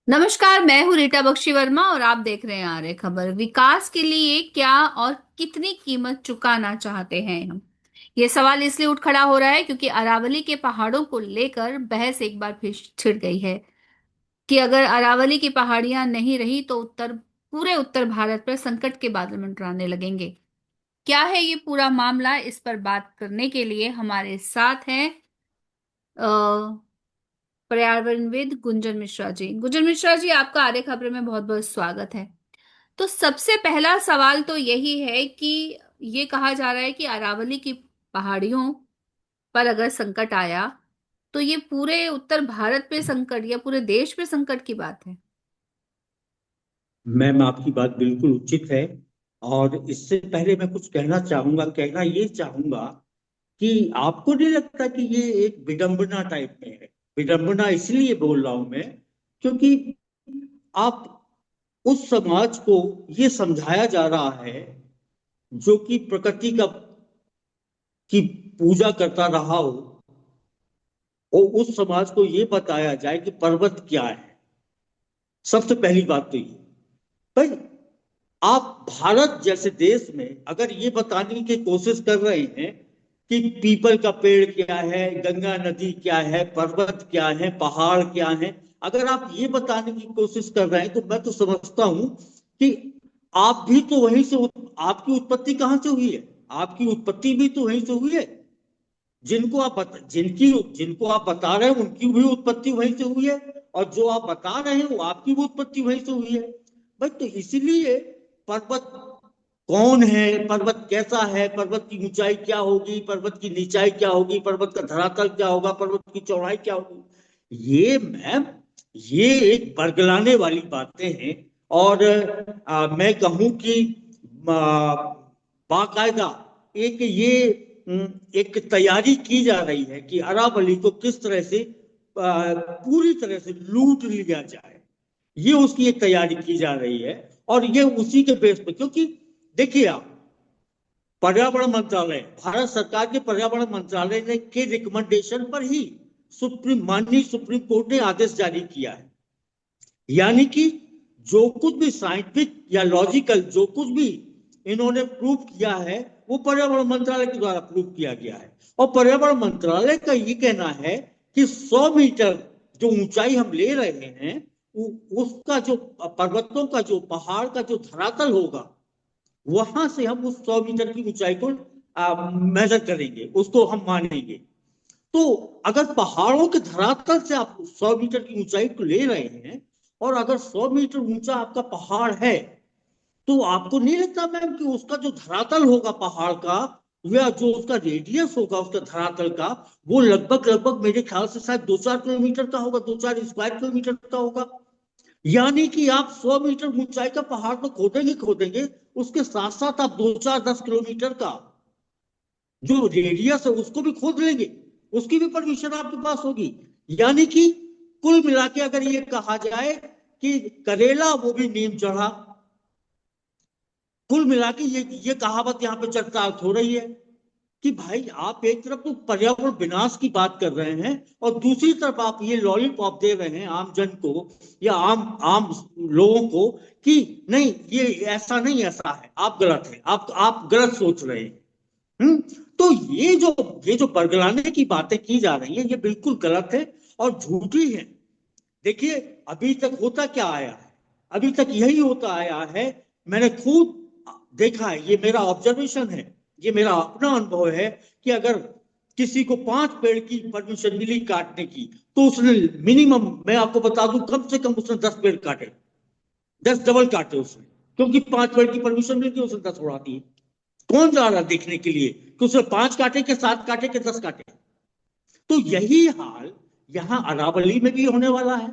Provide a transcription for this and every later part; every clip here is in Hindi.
नमस्कार। मैं हूँ रीटा बख्शी वर्मा और आप देख रहे हैं आर्य खबर। विकास के लिए क्या और कितनी कीमत चुकाना चाहते हैं हम? ये सवाल इसलिए उठ खड़ा हो रहा है क्योंकि अरावली के पहाड़ों को लेकर बहस एक बार फिर छिड़ गई है कि अगर अरावली की पहाड़ियां नहीं रही तो पूरे उत्तर भारत पर संकट के बादल मंडराने लगेंगे। क्या है ये पूरा मामला? इस पर बात करने के लिए हमारे साथ हैं पर्यावरणविद गुंजन मिश्रा जी। गुंजन मिश्रा जी, आपका आर्य खबर में बहुत बहुत स्वागत है। तो सबसे पहला सवाल तो यही है कि ये कहा जा रहा है कि अरावली की पहाड़ियों पर अगर संकट आया तो ये पूरे उत्तर भारत पे संकट या पूरे देश पे संकट की बात है। मैम, आपकी बात बिल्कुल उचित है। और इससे पहले मैं कुछ कहना ये चाहूंगा कि आपको नहीं लगता कि ये एक विडंबना टाइप में है? विडंबना इसलिए बोल रहा हूं मैं क्योंकि आप उस समाज को ये समझाया जा रहा है जो कि प्रकृति की पूजा करता रहा हो, और उस समाज को ये बताया जाए कि पर्वत क्या है। सबसे पहली बात तो ये भाई, आप भारत जैसे देश में अगर ये बताने की कोशिश कर रहे हैं कि पीपल का पेड़ क्या है, गंगा नदी क्या है, पर्वत क्या है, पहाड़ क्या है, अगर आप ये बताने की कोशिश कर रहे हैं तो मैं तो समझता हूं कि आप भी तो वहीं से आपकी उत्पत्ति कहां से हुई है? आपकी उत्पत्ति भी तो वहीं से हुई है। जिनको आप बता रहे हैं उनकी भी उत्पत्ति वहीं से हुई है, और जो आप बता रहे हैं वो आपकी भी उत्पत्ति वहीं से हुई है। भाई, तो इसीलिए पर्वत कौन है, पर्वत कैसा है, पर्वत की ऊंचाई क्या होगी, पर्वत की निचाई क्या होगी, पर्वत का धरातल क्या होगा, पर्वत की चौड़ाई क्या होगी, ये मैम, ये एक बरगलाने वाली बातें हैं। और मैं कहूं कि बाकायदा एक तैयारी की जा रही है कि अरावली को किस तरह से पूरी तरह से लूट लिया जाए। ये उसकी एक तैयारी की जा रही है। और ये उसी के बेस पे, क्योंकि देखिए आप, पर्यावरण मंत्रालय, भारत सरकार के पर्यावरण मंत्रालय ने के रिकमेंडेशन पर ही माननीय सुप्रीम कोर्ट ने आदेश जारी किया है। यानी कि जो कुछ भी साइंटिफिक या लॉजिकल जो कुछ भी इन्होंने प्रूव किया है वो पर्यावरण मंत्रालय के द्वारा प्रूव किया गया है। और पर्यावरण मंत्रालय का ये कहना है कि 100 मीटर जो ऊंचाई हम ले रहे हैं, उसका जो पर्वतों का जो पहाड़ का जो धरातल होगा, वहां से हम उस 100 मीटर की ऊंचाई को मेजर करेंगे, उसको हम मानेंगे। तो अगर पहाड़ों के धरातल से आप 100 मीटर की ऊंचाई को ले रहे हैं, और अगर 100 मीटर ऊंचा आपका पहाड़ है, तो आपको नहीं लगता मैम कि उसका जो धरातल होगा पहाड़ का, या जो उसका रेडियस होगा उसका धरातल का, वो लगभग लगभग मेरे ख्याल से शायद 2-4 किलोमीटर का होगा, 2-4 स्क्वायर किलोमीटर का होगा। यानी कि आप 100 मीटर ऊंचाई का पहाड़ तो खोदेंगे खोदेंगे, उसके साथ साथ आप 2-4-10 किलोमीटर का जो रेडियस है उसको भी खोद लेंगे, उसकी भी परमिशन आपके पास होगी। यानी कि कुल मिला के अगर ये कहा जाए कि करेला वो भी नीम चढ़ा, कुल मिला के ये कहावत यहाँ पे चर्चा हो रही है कि भाई आप एक तरफ तो पर्यावरण विनाश की बात कर रहे हैं, और दूसरी तरफ आप ये लॉलीपॉप दे रहे हैं आम जन को या आम आम लोगों को कि नहीं, ये ऐसा नहीं, ऐसा है, आप गलत है, आप गलत सोच रहे हैं। हम्म तो ये जो बरगलाने की बातें की जा रही हैं ये बिल्कुल गलत है और झूठी है। देखिए, अभी तक होता क्या आया है? अभी तक यही होता आया है। मैंने खुद देखा है, ये मेरा ऑब्जर्वेशन है, ये मेरा अपना अनुभव है कि अगर किसी को 5 पेड़ की परमिशन मिली काटने की, तो उसने मिनिमम, मैं आपको बता दूं, कम से कम उसने 10 पेड़ काटे, 10 डबल काटे उसने, क्योंकि 5 पेड़ की परमिशन मिली थी, उसने 10 उड़ा दिए। कौन जा रहा देखने के लिए कि उसने 5 काटे के 7 काटे के 10 काटे? तो यही हाल यहां अरावली में भी होने वाला है।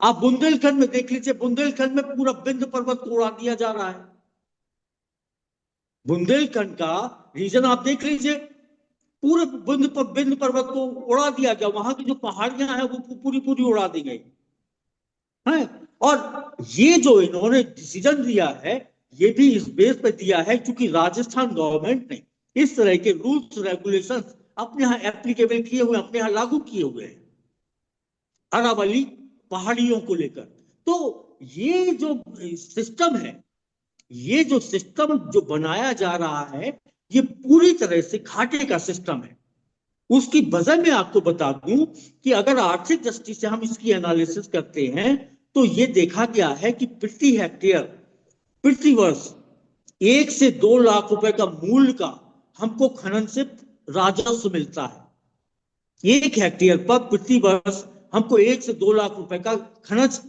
आप बुंदेलखंड में देख लीजिए, बुंदेलखंड में पूरा विंध्य पर्वत को उड़ा दिया जा रहा है। बुंदेलखंड का रीजन आप देख लीजिए, पूरे विंध्य पर्वत को उड़ा दिया गया, वहां की जो पहाड़ियां हैं वो पूरी पूरी उड़ा दी गई है। और ये जो इन्होंने डिसीजन दिया है, ये भी इस बेस पे दिया है क्योंकि राजस्थान गवर्नमेंट ने इस तरह के रूल्स रेगुलेशंस अपने यहाँ एप्लीकेबल किए हुए, अपने यहाँ लागू किए हुए हैं। अरावली पहाड़ियों को लेकर। तो ये जो सिस्टम है, ये जो सिस्टम जो बनाया जा रहा है, ये पूरी तरह से घाटे का सिस्टम है। उसकी वजह मैं आपको बता दूं कि अगर आर्थिक दृष्टि से हम इसकी एनालिसिस करते हैं तो ये देखा गया है कि प्रति हेक्टेयर, प्रति वर्ष 1 से 2 लाख रुपए का मूल्य का हमको खनन से राजस्व मिलता है। 1 हेक्टेयर पर प्रति वर्ष हमको 1 से 2 लाख रुपए का खनिज,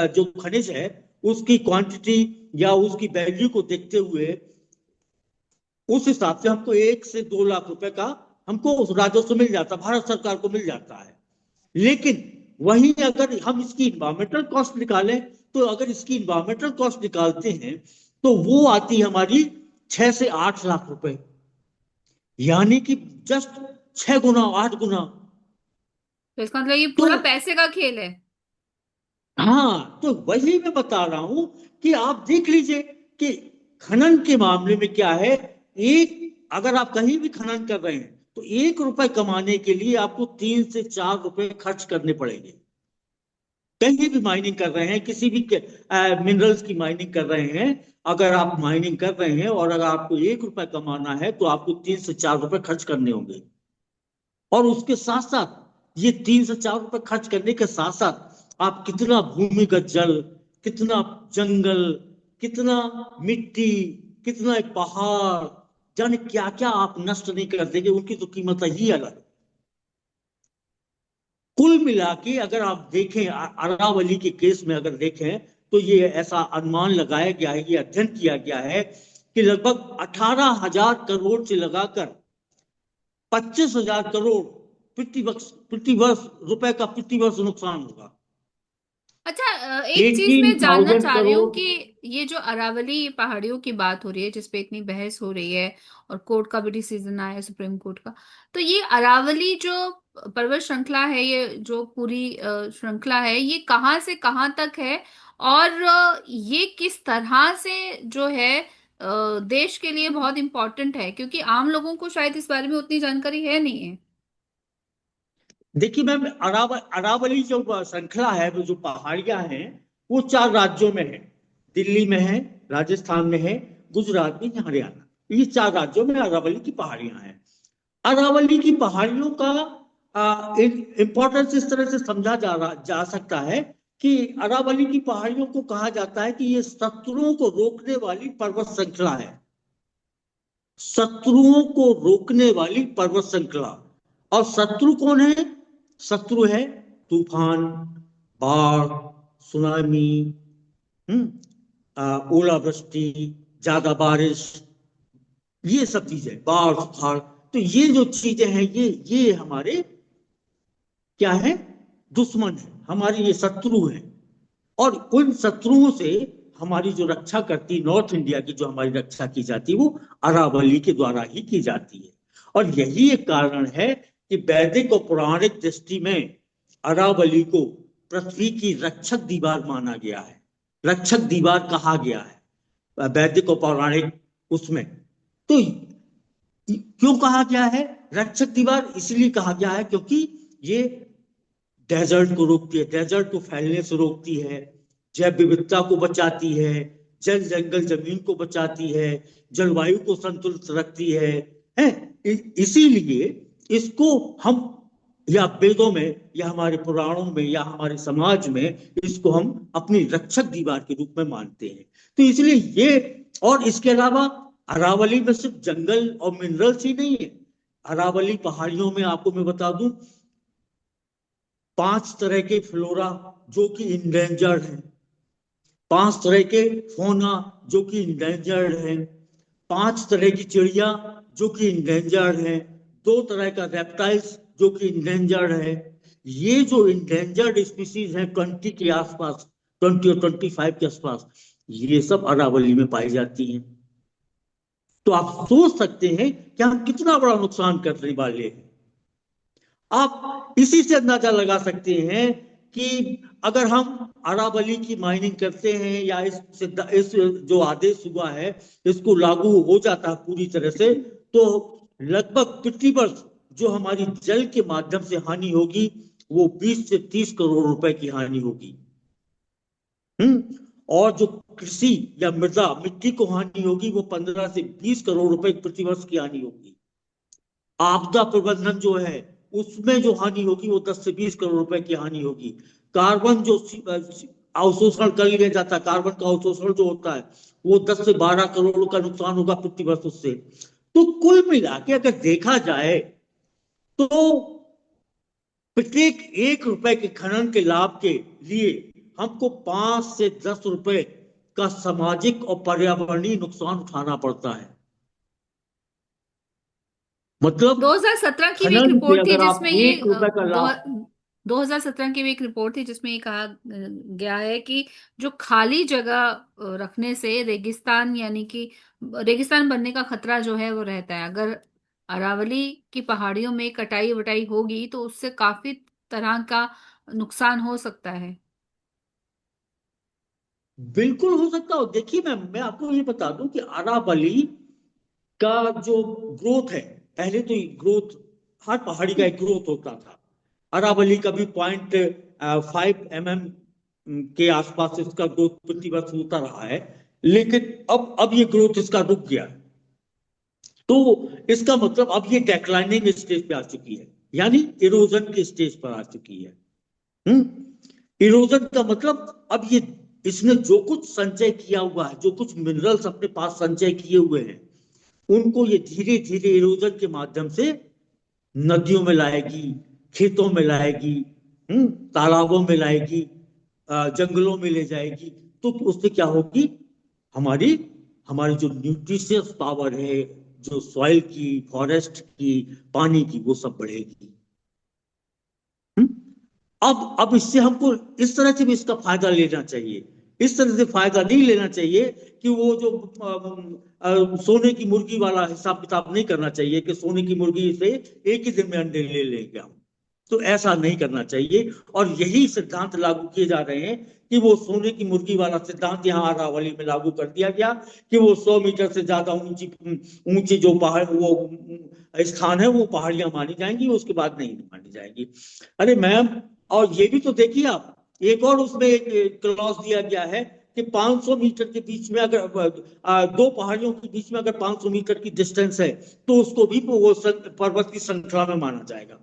जो खनिज है उसकी क्वांटिटी या उसकी वैल्यू को देखते हुए उस हिसाब से हमको 1 से 2 लाख रुपए का हमको उस राजस्व मिल जाता, भारत सरकार को मिल जाता है। लेकिन वहीं अगर हम इसकी इन्वायरमेंटल कॉस्ट निकालें, तो अगर इसकी इन्वायरमेंटल कॉस्ट निकालते हैं तो वो आती है हमारी 6 से 8 लाख रुपए, यानी कि जस्ट 6 गुना, 8 गुना। तो इसका मतलब ये तो पूरा पैसे का खेल है। हाँ, तो वही मैं बता रहा हूं कि आप देख लीजिए कि खनन के मामले में क्या है। एक, अगर आप कहीं भी खनन कर रहे हैं तो 1 रुपए कमाने के लिए आपको 3 से 4 रुपए खर्च करने पड़ेंगे। कहीं भी माइनिंग कर रहे हैं, किसी भी मिनरल्स की माइनिंग कर रहे हैं, अगर आप माइनिंग कर रहे हैं और अगर आपको 1 रुपए कमाना है तो आपको 3 से 4 रुपए खर्च करने होंगे। और उसके साथ साथ, ये 3 से 4 रुपए खर्च करने के साथ साथ आप कितना भूमिगत जल, कितना जंगल, कितना मिट्टी, कितना एक पहाड़, जाने क्या क्या आप नष्ट नहीं कर देंगे, उनकी तो कीमत ही अलग है। कुल मिला के अगर आप देखें, अरावली के केस में अगर देखें तो ये ऐसा अनुमान लगाया गया है, ये अध्ययन किया गया है कि लगभग 18,000 करोड़ से लगाकर 25,000 करोड़ प्रति वर्ष रुपए का प्रति वर्ष नुकसान होगा। अच्छा, एक चीज मैं एटीन जानना थाउजेंड चाह रही हूँ करोड़ कि ये जो अरावली पहाड़ियों की बात हो रही है जिसपे इतनी बहस हो रही है और कोर्ट का भी डिसीजन आया है, सुप्रीम कोर्ट का, तो ये अरावली जो पर्वत श्रृंखला है, ये जो पूरी श्रृंखला है, ये कहाँ से कहाँ तक है, और ये किस तरह से जो है देश के लिए बहुत इंपॉर्टेंट है, क्योंकि आम लोगों को शायद इस बारे में उतनी जानकारी है नहीं है। देखिए मैम, अरावली जो श्रृंखला है, वो जो पहाड़ियां हैं, वो 4 राज्यों में है। दिल्ली में है, राजस्थान में है, गुजरात में है, हरियाणा। ये 4 राज्यों में अरावली की पहाड़ियां हैं। अरावली की पहाड़ियों का इम्पोर्टेंस इस तरह से समझा जा सकता है कि अरावली की पहाड़ियों को कहा जाता है कि ये शत्रुओं को रोकने वाली पर्वत श्रृंखला है। शत्रुओं को रोकने वाली पर्वत श्रृंखला। और शत्रु कौन है? शत्रु है तूफान, बाढ़, सुनामी, ओलावृष्टि, ज्यादा बारिश, ये सब चीजें, बाढ़, सुखाड़। तो ये जो चीजें हैं, ये हमारे क्या है? दुश्मन है, हमारे ये शत्रु है। और उन शत्रुओं से हमारी जो रक्षा करती, नॉर्थ इंडिया की जो हमारी रक्षा की जाती है, वो अरावली के द्वारा ही की जाती है। और यही एक कारण है कि वैदिक और पौराणिक दृष्टि में अरावली को पृथ्वी की रक्षक दीवार माना गया है, रक्षक दीवार कहा गया है वैदिक और पौराणिक उसमें। तो क्यों कहा गया है रक्षक दीवार? इसलिए कहा गया है क्योंकि ये डेजर्ट को रोकती है, डेजर्ट को फैलने से रोकती है, जैव विविधता को बचाती है, जल जंगल जमीन को बचाती है, जलवायु को संतुलित रखती है? इसीलिए इसको हम, या वेदों में, या हमारे पुराणों में, या हमारे समाज में इसको हम अपनी रक्षक दीवार के रूप में मानते हैं। तो इसलिए ये, और इसके अलावा अरावली में सिर्फ जंगल और मिनरल्स ही नहीं है। अरावली पहाड़ियों में आपको मैं बता दूं 5 तरह के फ्लोरा जो कि इंडेंजर्ड हैं, 5 तरह के फोना जो कि इंडेंजर्ड हैं, 5 तरह की चिड़िया जो कि इंडेंजर्ड हैं, 2 तरह का रेप्टाइल्स जो कि इंडेंजर्ड है। ये जो इंडेंजर्ड स्पीसीज हैं 20 के आसपास, 20 और 25 के आसपास, ये सब अरावली में पाई जाती हैं। तो आप सोच सकते हैं कि हम कितना बड़ा नुकसान करने वाले हैं। आप इसी से अंदाजा लगा सकते हैं कि अगर हम अरावली की माइनिंग करते हैं, या इस जो आदेश हुआ है इसको लागू हो जाता है पूरी तरह से, तो लगभग प्रति वर्ष जो हमारी जल के माध्यम से हानि होगी वो 20 से 30 करोड़ रुपए की हानि होगी। और जो कृषि या मृदा मिट्टी को हानि होगी वो 15 से 20 करोड़ रुपए प्रतिवर्ष की हानि होगी। आपदा प्रबंधन जो है उसमें जो हानि होगी वो 10 से 20 करोड़ रुपए की हानि होगी। कार्बन जो अवशोषण कर लिया जाता है, कार्बन का अवशोषण जो होता है वो 10 से 12 करोड़ का नुकसान होगा प्रतिवर्ष उससे। तो कुल मिला के अगर देखा जाए तो प्रत्येक 1 रुपए के खनन के लाभ के लिए हमको 5 से 10 रुपए का सामाजिक और पर्यावरणीय नुकसान उठाना पड़ता है। मतलब 2017 की भी एक खनन से रिपोर्ट थी अगर आप जिसमें ये 1 रुपए का दो लाभ। 2017 की भी एक रिपोर्ट थी जिसमें ये कहा गया है कि जो खाली जगह रखने से रेगिस्तान, यानी कि रेगिस्तान बनने का खतरा जो है वो रहता है। अगर अरावली की पहाड़ियों में कटाई वटाई होगी तो उससे काफी तरह का नुकसान हो सकता है। बिल्कुल हो सकता हो। देखिए मैं आपको ये बता दूं कि अरावली का जो ग्रोथ है, पहले तो ग्रोथ हर पहाड़ी का एक ग्रोथ होता था। अरावली का भी 0.5 mm के आसपास इसका ग्रोथ प्रति वर्ष होता रहा है। लेकिन अब ये ग्रोथ इसका रुक गया। तो इसका मतलब अब ये डेक्लाइनिंग स्टेज पे आ चुकी है, यानी इरोजन के स्टेज पर आ चुकी है। इरोजन का मतलब अब ये इसने जो कुछ संचय किया हुआ है, जो कुछ मिनरल्स अपने पास संचय किए हुए हैं, उनको ये धीरे धीरे इरोजन के माध्यम से नदियों में लाएगी, खेतों में लाएगी, तालाबों में लाएगी, जंगलों में ले जाएगी। तो उससे क्या होगी, हमारी हमारी जो न्यूट्रिशियस पावर है, जो सॉइल की, फॉरेस्ट की, पानी की, वो सब बढ़ेगी। हम्म? अब इससे हमको इस तरह से भी इसका फायदा लेना चाहिए। इस तरह से फायदा नहीं लेना चाहिए कि वो जो सोने की मुर्गी वाला हिसाब किताब नहीं करना चाहिए कि सोने की मुर्गी से एक ही दिन में अंडे ले लेंगे हम। तो ऐसा नहीं करना चाहिए। और यही सिद्धांत लागू किए जा रहे हैं कि वो सोने की मुर्गी वाला सिद्धांत यहाँ अरावली में लागू कर दिया गया कि वो 100 मीटर से ज्यादा ऊंची ऊंची जो पहाड़, वो स्थान है, वो पहाड़ियां मानी जाएंगी, उसके बाद नहीं मानी जाएंगी। अरे मैम, और ये भी तो देखिए आप, एक और उसमें एक क्लॉज दिया गया है कि 500 मीटर के बीच में अगर दो पहाड़ियों के बीच में अगर 500 मीटर की डिस्टेंस है तो उसको भी वो पर्वत की श्रृंखला में माना जाएगा।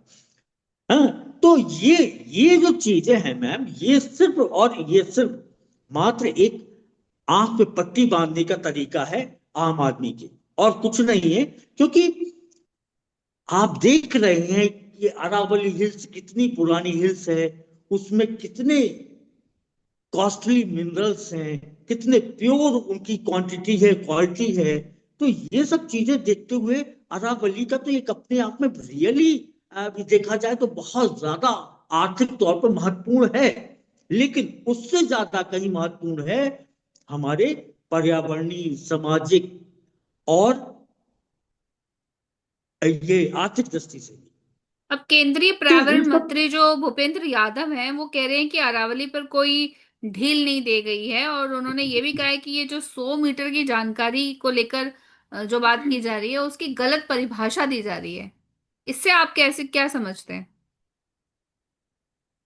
हाँ, तो ये जो चीजें हैं मैम, ये सिर्फ मात्र एक आंख पे पट्टी बांधने का तरीका है आम आदमी के, और कुछ नहीं है। क्योंकि आप देख रहे हैं कि अरावली हिल्स कितनी पुरानी हिल्स है, उसमें कितने कॉस्टली मिनरल्स हैं, कितने प्योर उनकी क्वांटिटी है, क्वालिटी है। तो ये सब चीजें देखते हुए अरावली का तो एक अपने आप में रियली भी देखा जाए तो बहुत ज्यादा आर्थिक तौर पर महत्वपूर्ण है। लेकिन उससे ज्यादा कहीं महत्वपूर्ण है हमारे पर्यावरणीय, सामाजिक और ये आर्थिक दृष्टि से भी। अब केंद्रीय तो इन पर्यावरण सब मंत्री जो भूपेंद्र यादव हैं वो कह रहे हैं कि अरावली पर कोई ढील नहीं दी गई है, और उन्होंने ये भी कहा है कि ये जो 100 मीटर की जानकारी को लेकर जो बात की जा रही है उसकी गलत परिभाषा दी जा रही है। इससे आप कैसे क्या समझते हैं?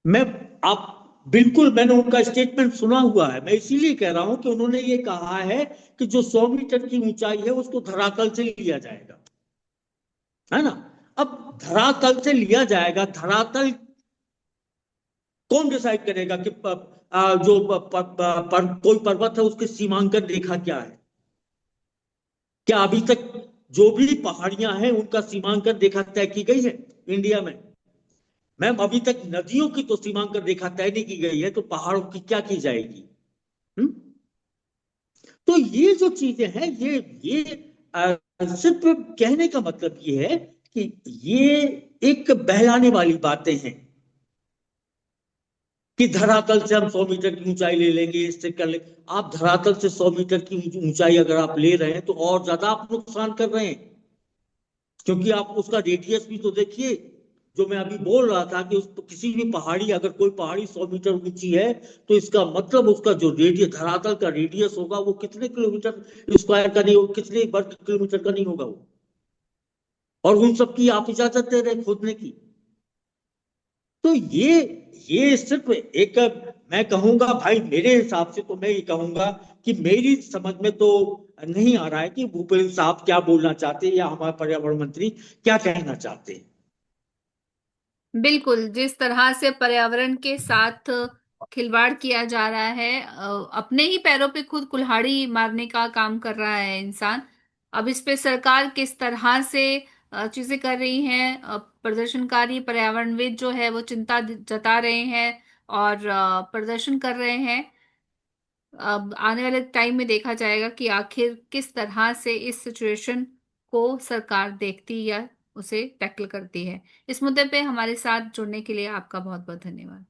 मैं आप बिल्कुल, मैंने उनका स्टेटमेंट सुना हुआ है। मैं इसीलिए कह रहा हूं कि उन्होंने ये कहा है कि जो 100 मीटर की ऊंचाई है उसको धरातल से लिया जाएगा, है ना। अब धरातल से लिया जाएगा, धरातल कौन डिसाइड करेगा कि जो कोई पर्वत है उसके सीमांकन रेखा क्या है? क्या अभी तक जो भी पहाड़ियां हैं उनका सीमांकन रेखा तय की गई है इंडिया में? मैम, अभी तक नदियों की तो सीमांकन रेखा तय नहीं की गई है, तो पहाड़ों की क्या की जाएगी? हुँ? तो ये जो चीजें हैं, ये सिर्फ कहने का मतलब ये है कि ये एक बहलाने वाली बातें हैं कि धरातल से हम 100 मीटर की ऊंचाई ले लेंगे, इससे कर ले। आप धरातल से 100 मीटर की ऊंचाई अगर आप ले रहे हैं तो और ज्यादा आप नुकसान कर रहे हैं। क्योंकि आप उसका रेडियस भी तो देखिए। जो मैं अभी बोल रहा था कि उस किसी भी पहाड़ी, अगर कोई पहाड़ी 100 मीटर ऊंची है तो इसका मतलब उसका जो रेडियस, धरातल का रेडियस होगा वो कितने किलोमीटर स्क्वायर का नहीं होगा, कितने वर्ग किलोमीटर का नहीं होगा वो। और उन सब की आप इजाजत दे रहे हैं खोदने की। तो ये सिर्फ एक, मैं कहूंगा भाई, मेरे हिसाब से तो मैं ये कहूंगा कि मेरी समझ में तो नहीं आ रहा है कि भूपेंद्र साहब क्या बोलना चाहते हैं या हमारे पर्यावरण मंत्री क्या कहना चाहते हैं। बिल्कुल, जिस तरह से पर्यावरण के साथ खिलवाड़ किया जा रहा है, अपने ही पैरों पे खुद कुल्हाड़ी मारने का काम कर रहा है इंसान। अब इस पे सरकार किस तरह से चीजें कर रही हैं, प्रदर्शनकारी पर्यावरणविद जो है वो चिंता जता रहे हैं और प्रदर्शन कर रहे हैं। अब आने वाले टाइम में देखा जाएगा कि आखिर किस तरह से इस सिचुएशन को सरकार देखती या उसे टैकल करती है। इस मुद्दे पे हमारे साथ जुड़ने के लिए आपका बहुत बहुत धन्यवाद।